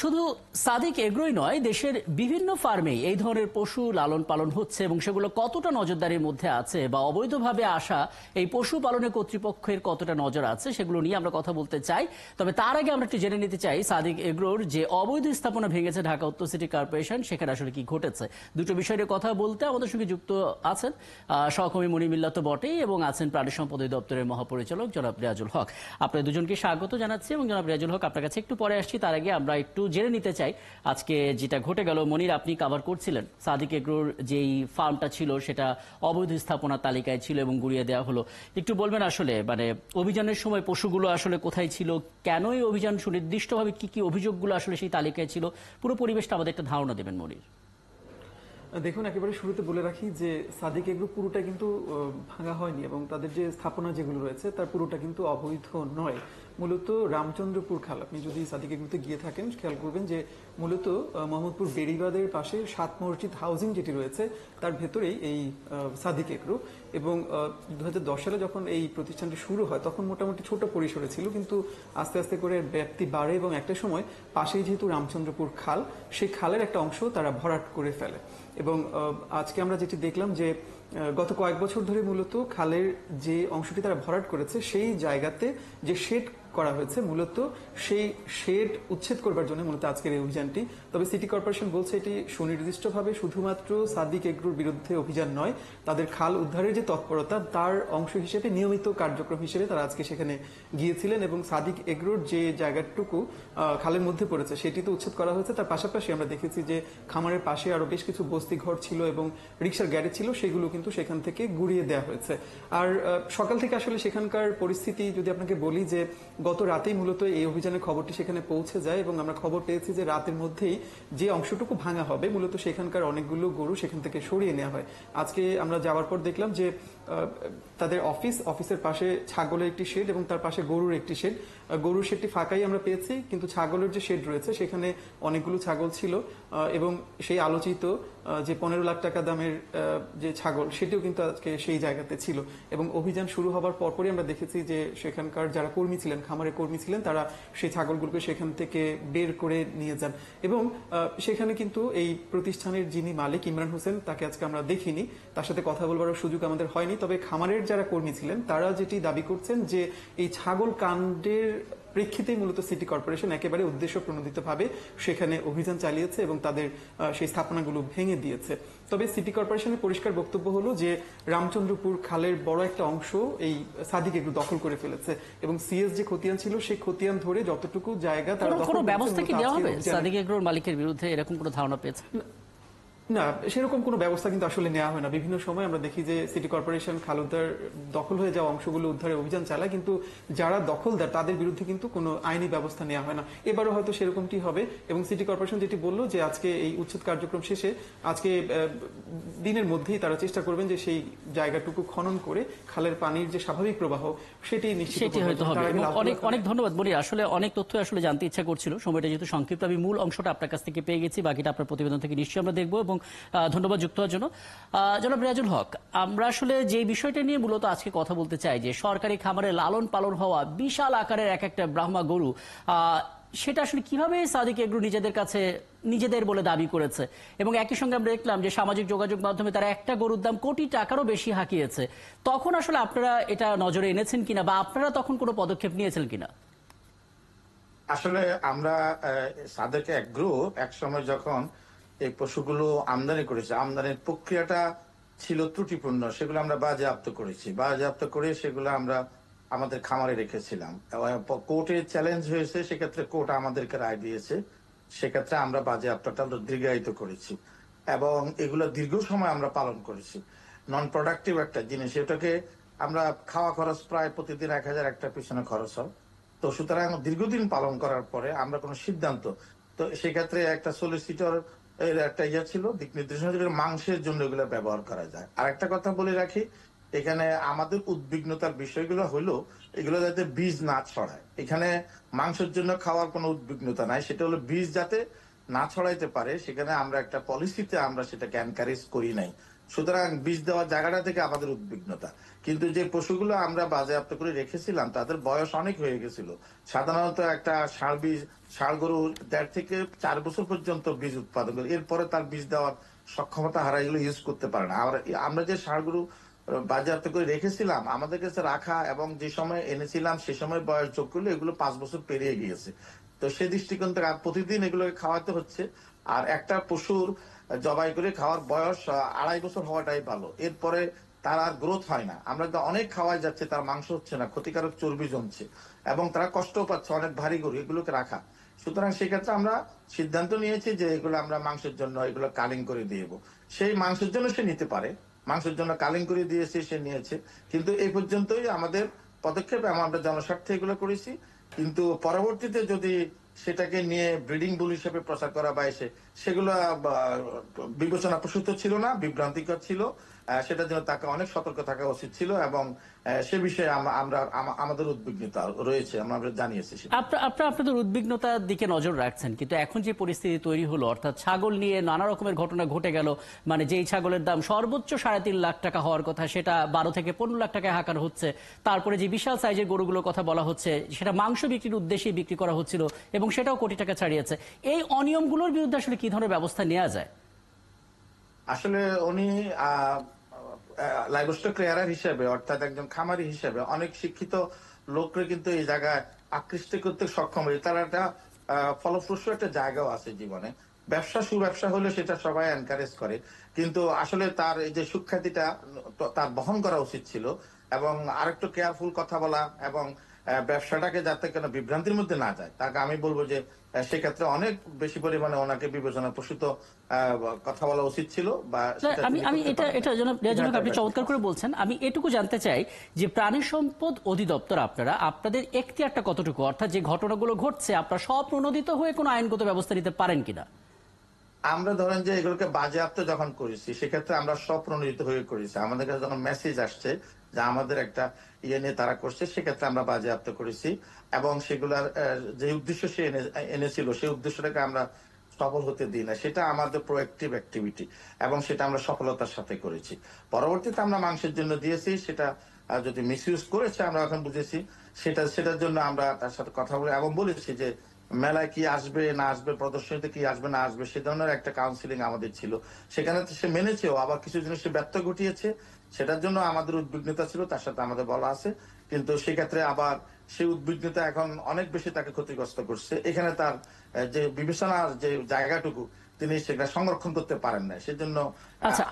শুধু সাদিক এগ্রোই নয়, দেশের বিভিন্ন ফার্মেই এই ধরনের পশু লালন পালন হচ্ছে এবং সেগুলো কতটা নজরদারির মধ্যে আছে বা অবৈধভাবে আসা এই পশু পালনের কর্তৃপক্ষের কতটা নজর আছে সেগুলো নিয়ে আমরা কথা বলতে চাই। তবে তার আগে আমরা একটু জেনে নিতে চাই সাদিক এগ্রোর যে অবৈধ স্থাপনা ভেঙেছে ঢাকা উত্তর সিটি কর্পোরেশন, সেখানে আসলে কি ঘটেছে। দুটো বিষয় নিয়ে কথা বলতে আমাদের সঙ্গে যুক্ত আছেন সহকর্মী মনির মিল্লাত তো বটেই এবং আছেন প্রাণী সম্পদ দপ্তরের মহাপরিচালক জনাব রিয়াজুল হক। আপনাদের দুজনকে স্বাগত জানাচ্ছি এবং জনাব রিয়াজুল হক, আপনার কাছে একটু পরে আসছি। তার আগে আমরা একটু জেনে নিতে চাই আজকে যেটা ঘটে গেল। মনির, আপনি কভার করছিলেন সাদিক এগ্রোর যেই ফার্মটা ছিল সেটা অবৈধ স্থাপনার তালিকায় ছিল এবং গুড়িয়ে দেওয়া হলো। একটু বলবেন আসলে মানে অভিযানের সময় পশুগুলো আসলে কোথায় ছিল, কেন এই অভিযান, সুনির্দিষ্টভাবে কি কি অভিযোগগুলো আসলে সেই তালিকায় ছিল, পুরো পরিবেশটা আমাদের একটা ধারণা দেবেন মনির। দেখুন, একেবারে শুরুতে বলে রাখি যে সাদিক এগ্রো পুরোটা কিন্তু ভাঙা হয়নি এবং তাদের যে স্থাপনা যেগুলো রয়েছে তার পুরোটা কিন্তু অবৈধ নয়। মূলত রামচন্দ্রপুর খাল, আপনি যদি সাদিক এগ্রোতে গিয়ে থাকেন খেয়াল করবেন যে মূলত মোহাম্মদপুর বেড়িবাঁধের পাশে ৭ মসজিদ হাউজিং যেটি রয়েছে তার ভেতরেই এই সাদিক এগ্রো। এবং ২০১০ সালে যখন এই প্রতিষ্ঠানটি শুরু হয় তখন মোটামুটি ছোট পরিসরে ছিল, কিন্তু আস্তে আস্তে করে ব্যাপ্তি বাড়ে এবং একটা সময় পাশেই যেহেতু রামচন্দ্রপুর খাল, সেই খালের একটা অংশ তারা ভরাট করে ফেলে। এবং আজকে আমরা যেটি দেখলাম যে গত কয়েক বছর ধরে মূলত খালের যে অংশটি তারা ভরাট করেছে সেই জায়গাতে যে শেড করা হয়েছে, মূলত সেই শেড উচ্ছেদ করবার জন্য মূলত আজকের এই অভিযানটি। তবে সিটি কর্পোরেশন বলছে এটি সুনির্দিষ্টভাবে শুধুমাত্র সাদিক এগ্রোর বিরুদ্ধে অভিযান নয়, তাদের খাল উদ্ধারের যে তৎপরতা তার অংশ হিসেবে নিয়মিত কার্যক্রম হিসেবে তারা আজকে সেখানে গিয়েছিলেন এবং সাদিক এগ্রোর যে জায়গাটুকু খালের মধ্যে পড়েছে সেটি তো উচ্ছেদ করা হয়েছে। তার পাশাপাশি আমরা দেখেছি যে খামারের পাশে আরো বেশ কিছু বস্তি ঘর ছিল এবং রিক্সার গ্যারেজ ছিল, সেগুলো কিন্তু সেখান থেকে গুড়িয়ে দেওয়া হয়েছে। আর সকাল থেকে আসলে সেখানকার পরিস্থিতি যদি আপনাকে বলি যে গত রাতেই মূলত এই অভিযানের খবরটি সেখানে পৌঁছে যায় এবং আমরা খবর পেয়েছি যে রাতের মধ্যেই যে অংশটুকু ভাঙা হবে মূলত সেখানকার অনেকগুলো গরু সেখান থেকে সরিয়ে নেওয়া হয়। আজকে আমরা যাওয়ার পর দেখলাম যে তাদের অফিসের পাশে ছাগলের একটি শেড এবং তার পাশে গরুর একটি শেড। গরুর শেডটি ফাঁকাই আমরা পেয়েছি, কিন্তু ছাগলের যে শেড রয়েছে সেখানে অনেকগুলো ছাগল ছিল এবং সেই আলোচিত যে ১৫ লাখ টাকা দামের যে ছাগল সেটিও কিন্তু আজকে সেই জায়গাতে ছিল। এবং অভিযান শুরু হবার পরপরই আমরা দেখেছি যে সেখানকার যারা কর্মী ছিলেন, খামারের কর্মী ছিলেন, তারা সেই ছাগলগুলোকে সেখান থেকে বের করে নিয়ে যান। এবং সেখানে কিন্তু এই প্রতিষ্ঠানের যিনি মালিক ইমরান হোসেন, তাকে আজকে আমরা দেখিনি, তার সাথে কথা বলবার সুযোগ আমাদের হয়নি। তবে খামারের যারা কর্মী ছিলেন তারা যেটি দাবি করছেন যে এই ছাগল কাণ্ডের প্রেক্ষিতে মূলত সিটি কর্পোরেশন একেবারে উদ্দেশ্য প্রণোদিতভাবে সেখানে অভিযান চালিয়েছে এবং তাদের সেই স্থাপনাগুলো ভেঙে দিয়েছে। তবে সিটি কর্পোরেশনের পরিষ্কার বক্তব্য হলো যে রামচন্দ্রপুর খালের বড় একটা অংশ এই সাদিক এগ্রো দখল করে ফেলেছে এবং সিএস যে খতিয়ান ছিল সেই খতিয়ান ধরে যতটুকু জায়গা তারা দখল করেছে। ব্যবস্থা কি নেওয়া হবে সাদিক এগ্রোর মালিকের বিরুদ্ধে, এরকম কোনো ধারণা পেয়েছে? না, সেরকম কোনো ব্যবস্থা কিন্তু আসলে নেওয়া হয় না। বিভিন্ন সময় আমরা দেখি যে সিটি কর্পোরেশন খাল উদ্ধার দখল হয়ে যাওয়া অংশগুলো উদ্ধারে অভিযান চালায়, কিন্তু যারা দখলদার তাদের বিরুদ্ধে কিন্তু কোনো আইনি ব্যবস্থা নেওয়া হয় না। এবারও হয়তো সেরকমটি হবে এবং সিটি কর্পোরেশন যেটি বললো যে আজকে এই উচ্ছেদ কার্যক্রম শেষে আজকে দিনের মধ্যেই তারা চেষ্টা করবেন যে সেই জায়গাটুকু খনন করে খালের পানির যে স্বাভাবিক প্রবাহ সেটি নিশ্চিত হবে। অনেক অনেক ধন্যবাদ মনির, আসলে অনেক তথ্য আসলে জানতে ইচ্ছা করছিল, সময়টা যেহেতু সংক্ষিপ্ত আমি মূল অংশটা আপনার কাছ থেকে পেয়ে গেছি, বাকিটা আপনার প্রতিবেদন থেকে নিশ্চয়ই আমরা দেখবো এবং ধন্যবাদ যুক্ত হওয়ার জন্য। জনাব রিয়াজুল হক, আমরা আসলে যে বিষয়টা নিয়ে মূলত আজকে কথা বলতে চাই যে সরকারি খামারে লালন পালন হওয়া বিশাল আকারের এক একটা ব্রাহ্মা গরু, সেটা আসলে কিভাবে সাদিক এগ্রো নিজেদের কাছে নিজেদের বলে দাবি করেছে এবং একই সঙ্গে আমরা দেখলাম যে সামাজিক যোগাযোগ মাধ্যমে তারা একটা গরুর দাম কোটি টাকারও বেশি হাঁকিয়েছে। তখন আসলে আপনারা এটা নজরে এনেছেন কিনা বা আপনারা তখন কোনো পদক্ষেপ নিয়েছেন কিনা? আসলে আমরা সাদিক এগ্রো একসময় যখন এই পশুগুলো আমদানি করেছে, আমদানির প্রক্রিয়াটা ছিল ত্রুটিপূর্ণ, সেগুলো আমরা বাজেয়াপ্ত করেছি। বাজেয়াপ্ত করে সেগুলো আমরা আমাদের খামারে রেখেছিলাম। কোর্টে চ্যালেঞ্জ হয়েছে, সেক্ষেত্রে কোর্ট আমাদেরকে রায় দিয়েছে, সেক্ষেত্রে আমরা বাজেয়াপ্তটা দীর্ঘায়িত করেছি এবং এগুলো দীর্ঘ সময় আমরা পালন করেছি। নন প্রোডাক্টিভ একটা জিনিস, এটাকে আমরা খাওয়া খরচ প্রায় প্রতিদিন ১,০০০ একটা পিছনে খরচ হয়। তো সুতরাং দীর্ঘদিন পালন করার পরে আমরা কোনো সিদ্ধান্ত, তো সেক্ষেত্রে একটা সলিসিটর এর একটা ছিল দিক নির্দেশনা, মাংসের জন্য এগুলো ব্যবহার করা যায়। আর একটা কথা বলে রাখি, এখানে আমাদের উদ্বিগ্নতার বিষয়গুলো হলো এগুলো যাতে বীজ না ছড়ায়। এখানে মাংসের জন্য খাওয়ার কোনো উদ্বিগ্নতা নাই, সেটা হলো বীজ যাতে না ছড়াইতে পারে, সেখানে আমরা একটা পলিসিতে আমরা সেটাকে এনকারেজ করি নাই। সুতরাং বীজ দেওয়ার জায়গাটা থেকে আমাদের উদ্বিগ্নতা। কিন্তু যে পশুগুলো আমরা বাজেয়াপ্ত করে রেখেছিলাম তাদের বয়স অনেক হয়ে গেছিল। সাধারণত একটা ষাঁড় গরু 1.5 থেকে 4 বছর পর্যন্ত বীজ উৎপাদন করে, এরপরে তার বীজ দেওয়ার সক্ষমতা হারায়, এগুলো ইউজ করতে পারে না। আমরা যে ষাঁড় গরু বাজেয়াপ্ত করে রেখেছিলাম, আমাদের কাছে রাখা এবং যে সময় এনেছিলাম সে সময় বয়স যোগ করলে এগুলো 5 বছর পেরিয়ে গিয়েছে। তো সেই দৃষ্টিকোণ থেকে প্রতিদিন এগুলোকে খাওয়াতে হচ্ছে। আর একটা পশুর জবাই করে খাওয়ার বয়স 2.5 বছর হওয়াটাই ভালো, এরপরে তার আর গ্রোথ হয় না। আমরা তো অনেক খাওয়াই যাচ্ছে, তার মাংস হচ্ছে না, ক্ষতিকারক চর্বি জমছে এবং তারা কষ্টও পাচ্ছে, অনেক ভারী গরু এগুলোকে রাখা। সুতরাং সেক্ষেত্রে আমরা সিদ্ধান্ত নিয়েছি যে এগুলো আমরা মাংসের জন্য এগুলো কালিং করে দিয়ে দেবো। সেই মাংসের জন্য সে নিতে পারে, মাংসের জন্য কালিং করে দিয়েছে, সে নিয়েছে। কিন্তু এই পর্যন্তই আমাদের পদক্ষেপ, আমরা জনস্বার্থে এগুলো করেছি। কিন্তু পরবর্তীতে যদি সেটাকে নিয়ে ব্রিডিং বুল হিসেবে প্রচার করা বা সেগুলো বিবেচনা প্রসূত ছিল না, বিভ্রান্তিকর ছিল। সেটার জন্য তাকে অনেক সতর্ক থাকা উচিত ছিল এবং সে বিষয়ে আমরা আমাদের উদ্বিগ্নতা রয়েছে, আমরা জানিয়েছি। আপনাদের উদ্বিগ্নতার দিকে নজর রাখছেন, কিন্তু এখন যে পরিস্থিতি তৈরি হলো, অর্থাৎ ছাগল নিয়ে নানা রকমের ঘটনা ঘটে গেল, মানে যেই ছাগলের দাম সর্বোচ্চ 3.5 লাখ টাকা হওয়ার কথা সেটা 12 থেকে 15 লাখ টাকায় হাঁকানো হচ্ছে। তারপরে যে বিশাল সাইজের গরুগুলোর কথা বলা হচ্ছে সেটা মাংস বিক্রির উদ্দেশ্যে বিক্রি করা হচ্ছিল এবং সেটাও কোটি টাকা ছাড়িয়েছে। এই অনিয়মগুলোর বিরুদ্ধে আসলে কি ধরনের ব্যবস্থা নেওয়া যায়? আসলে উনি লাইভস্টক ক্লিয়ারার হিসেবে, অর্থাৎ একজন খামারি হিসেবে অনেক শিক্ষিত লোকরা কিন্তু এই জায়গায় আকৃষ্ট করতে সক্ষম হয়েছে। তার একটা ফলপ্রসূ একটা জায়গাও আছে জীবনে। সুব্যবসা হলে সেটা সবাই এনকারেজ করে, কিন্তু আসলে তার এই যে সুখ্যাতিটা তার বহন করা উচিত ছিল এবং আরেকটু কেয়ারফুল কথা বলা এবং ব্যবসাটাকে যাতে কেন বিভ্রান্তির মধ্যে না যায়, তাকে আমি বলবো যে সেক্ষেত্রে অনেক বেশি পরিমাণে ওনাকে বিবেচনা প্রসূত কথা বলা উচিত ছিল। বা আমি এটা জনাব আপনি চমৎকার করে বলছেন। আমি এটুকু জানতে চাই যে প্রাণী সম্পদ অধিদপ্তর আপনাদের এখতিয়ারটা কতটুকু, অর্থাৎ যে ঘটনাগুলো ঘটছে আপনারা স্বপ্রণোদিত হয়ে কোনো আইনগত ব্যবস্থা নিতে পারেন কিনা? আমরা ধরেন যে এগুলোকে বাজেয়াপ্ত যখন করেছি সেক্ষেত্রে আমরা স্বপ্রণোদিত হয়ে করেছি। আমাদের কাছে যখন মেসেজ আসছে যে আমাদের একটা ইয়ে নিয়ে তারা করছে, সেক্ষেত্রে আমরা বাজেয়াপ্ত করেছি এবং সেগুলার যে উদ্দেশ্য সে এনেছিল সেই উদ্দেশ্যটাকে আমরা সফল হতে দিই না। সেটা আমাদের প্রোঅ্যাক্টিভ অ্যাক্টিভিটি এবং সেটা আমরা সফলতার সাথে করেছি। পরবর্তীতে আমরা মাংসের জন্য দিয়েছি, সেটা যদি মিসইউজ করেছে আমরা এখন বুঝেছি, সেটার জন্য আমরা তার সাথে কথা বলে এবং বলেছি যে মেলায় কি আসবে না আসবে, প্রদর্শনীতে কি আসবে না আসবে, সে ধরনের একটা কাউন্সিলিং আমাদের ছিল। সেখানে সে মেনেছেও, আবার কিছু জিনিস সে ব্যর্থ ঘটিয়েছে, সেটার জন্য আমাদের উদ্বিগ্নতা ছিল, তার সাথে আমাদের বলা আছে। কিন্তু সেক্ষেত্রে আবার সেই উদ্বিগ্নতা এখন অনেক বেশি তাকে ক্ষতিগ্রস্ত করছে। এখানে তার যে বিবেচনার যে জায়গাটুকু তিনি সেটা সংরক্ষণ করতে পারেন না, সেজন্য। আচ্ছা,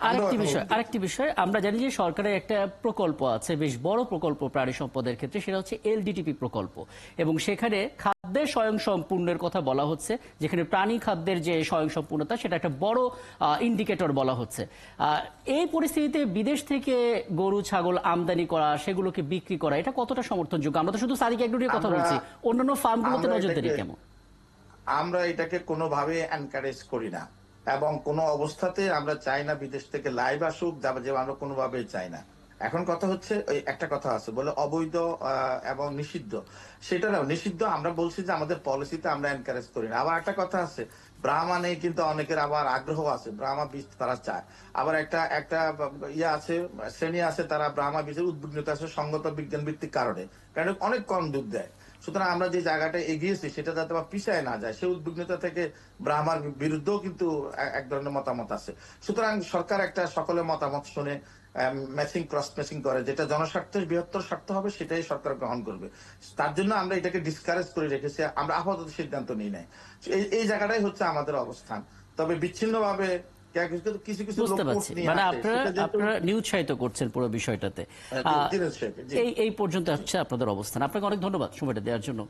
আরেকটি বিষয় আমরা জানি যে সরকারের একটা প্রকল্প আছে, বেশ বড় প্রকল্প প্রাণী সম্পদের ক্ষেত্রে, সেটা হচ্ছে LDTP প্রকল্প এবং সেখানে খাদ্যের স্বয়ংসম্পূর্ণের কথা বলা হচ্ছে, যেখানে প্রাণী খাদ্যের যে স্বয়ংসম্পূর্ণতা সেটা একটা বড় ইন্ডিকেটর বলা হচ্ছে। এই পরিস্থিতিতে বিদেশ থেকে গরু ছাগল আমদানি করা, সেগুলোকে বিক্রি করা, এটা কতটা সমর্থনযোগ্য? আমরা তো শুধু সাদিক এগ্রোর কথা বলছি, অন্যান্য ফার্মগুলোতে নজরদারি কেমন? আমরা এটাকে কোনোভাবে এনকারেজ করি না এবং কোনো অবস্থাতে আমরা চাই না বিদেশ থেকে লাইভ আসুক, যে আমরা কোনোভাবেই চাই না। এখন কথা হচ্ছে, ওই একটা কথা আছে বলে অবৈধ এবং নিষিদ্ধ, সেটা না, নিষিদ্ধ আমরা বলছি যে আমাদের পলিসিতে আমরা এনকারেজ করি না। আবার একটা কথা আছে, ব্রাহ্মা নেই কিন্তু অনেকের আবার আগ্রহ আছে, ব্রাহ্মা বীজ তারা চায়। আবার একটা ইয়ে আছে, শ্রেণী আছে, তারা ব্রাহ্মা বীজের উদ্বিগ্নতা আছে সঙ্গত বিজ্ঞান ভিত্তিক কারণে, কারণ অনেক কম দুধ দেয়। সুতরাং আমরা যে জায়গাটা এগিয়েছি সেটা যাতে বা পিছায় না যায়, সেই উদ্বিগ্নতা থেকে ব্রাহ্মার বিরুদ্ধেও কিন্তু এক ধরনের মতামত আছে। সুতরাং সরকার একটা সকলের মতামত শুনে ম্যাচিং ক্রস ম্যাচিং করে, যেটা জনস্বার্থের বৃহত্তর স্বার্থ হবে সেটাই সরকার গ্রহণ করবে। তার জন্য আমরা এটাকে ডিসকারেজ করে রেখেছি, আমরা আপাতত সিদ্ধান্ত নিই নাই। এই জায়গাটাই হচ্ছে আমাদের অবস্থান। তবে বিচ্ছিন্নভাবে কিছু কিছু বুঝতে পারছি, মানে আপনারা নিরুৎসাহিত করছেন পুরো বিষয়টাতে। এই পর্যন্ত হচ্ছে আপনাদের অবস্থান। আপনাকে অনেক ধন্যবাদ সময়টা দেওয়ার জন্য।